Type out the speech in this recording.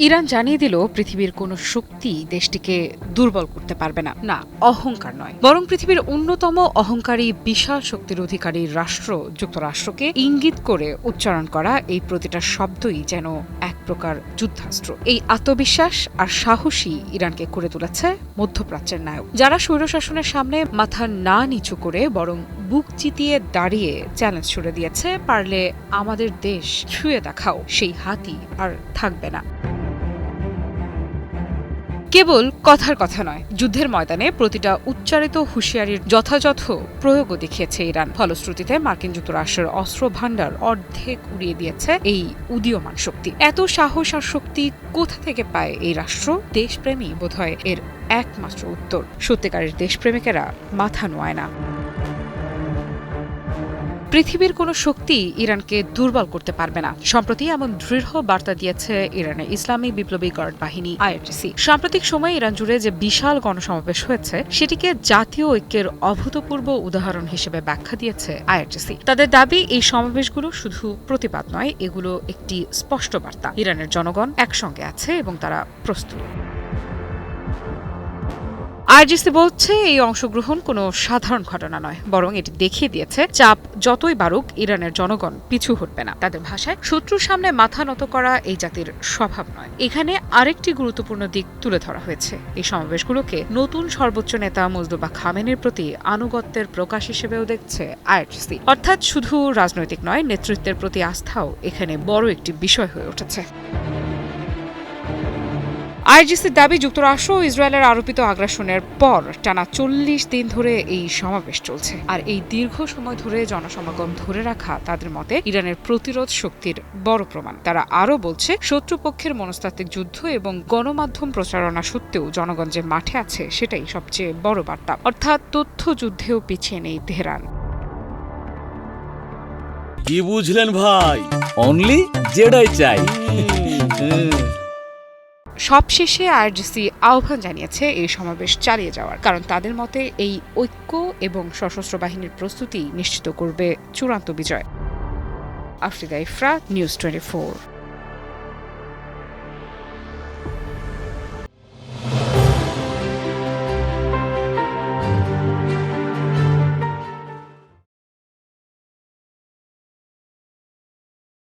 Iran জানিয়ে দিল পৃথিবীর কোনো শক্তি দেশটিকে দুর্বল করতে পারবে না। না, অহংকার নয়, বরং পৃথিবীর অন্যতম অহংকারী বিশাল শক্তির অধিকারী রাষ্ট্র যুক্তরাষ্ট্রকে ইঙ্গিত করে উচ্চারণ করা এই প্রতিটা শব্দই যেন এক প্রকার যুদ্ধাস্ত্র। এই আত্মবিশ্বাস আর সাহসী ইরানকে করে তুলেছে মধ্যপ্রাচ্যের নায়ক, যারা স্বৈরশাসনের সামনে মাথা না নিচু করে বরং বুক চিতিয়ে দাঁড়িয়ে চ্যালেঞ্জ ছুড়ে দিয়েছে, পারলে আমাদের দেশ ছুঁয়ে দেখাও, সেই হাতই আর থাকবে না। কেবল কথার কথা নয়, যুদ্ধের ময়দানে প্রতিটা উচ্চারিত হুঁশিয়ারির যথাযথ প্রয়োগও দেখিয়েছে ইরান। ফলশ্রুতিতে মার্কিন যুক্তরাষ্ট্রের অস্ত্র ভাণ্ডার অর্ধেক উড়িয়ে দিয়েছে এই উদীয়মান শক্তি। এত সাহস আর শক্তি কোথা থেকে পায় এই রাষ্ট্র? দেশপ্রেমী বোধহয় এর একমাত্র উত্তর। সত্যিকারের দেশপ্রেমিকেরা মাথা নোয়ায় না। পৃথিবীর কোনো শক্তি ইরানকে দুর্বল করতে পারবে না, সম্প্রতি এমন দৃঢ় বার্তা দিয়েছে ইরানের ইসলামী বিপ্লবী গার্ড বাহিনী আইআরজিসি। সাম্প্রতিক সময়ে ইরান জুড়ে যে বিশাল গণসমাবেশ হয়েছে সেটিকে জাতীয় ঐক্যের অভূতপূর্ব উদাহরণ হিসেবে ব্যাখ্যা দিয়েছে আইআরজিসি। তাদের দাবি, এই সমাবেশগুলো শুধু প্রতিবাদ নয়, এগুলো একটি স্পষ্ট বার্তা। ইরানের জনগণ একসঙ্গে আছে এবং তারা প্রস্তুত। আইআরজিসি বলছে এই অংশগ্রহণ কোনো সাধারণ ঘটনা নয়, বরং এটি দেখিয়ে দিয়েছে চাপ যতই বাড়ুক ইরানের জনগণ পিছু হটবে না। তাদের ভাষায়, শত্রুর সামনে মাথা নত করা এই জাতির স্বভাব নয়। এখানে আরেকটি গুরুত্বপূর্ণ দিক তুলে ধরা হয়েছে। এই সমাবেশগুলোকে নতুন সর্বোচ্চ নেতা মুজতবা খামেনির প্রতি আনুগত্যের প্রকাশ হিসেবেও দেখছে আইআরজিসি। অর্থাৎ শুধু রাজনৈতিক নয়, নেতৃত্বের প্রতি আস্থাও এখানে বড় একটি বিষয় হয়ে উঠেছে। আইআরজিসির দাবি, যুক্তরাষ্ট্র ও ইসরায়েলের আরোপিত আগ্রাসনের পর টানা ৪০ দিন ধরে এই সমাবেশ চলছে। আর এই দীর্ঘ সময় ধরে জনসমাগম ধরে রাখা তাদের মতে ইরানের প্রতিরোধ শক্তির বড় প্রমাণ। তারা আরও বলছে, শত্রুপক্ষের মনস্তাত্ত্বিক যুদ্ধ এবং গণমাধ্যম প্রচারণা সত্ত্বেও জনগণ যে মাঠে আছে সেটাই সবচেয়ে বড় বার্তা। অর্থাৎ তথ্য যুদ্ধেও পিছিয়ে নেই তেহরান। কি বুঝলেন ভাই? অনলি জেডাই চাই। সবশেষে আইআরজিসি আহ্বান জানিয়েছে এই সমাবেশ চালিয়ে যাওয়ার, কারণ তাদের মতে এই ঐক্য এবং সশস্ত্র বাহিনীর প্রস্তুতি নিশ্চিত করবে চূড়ান্ত বিজয়। আফরিদা ইফরা, নিউজ 24।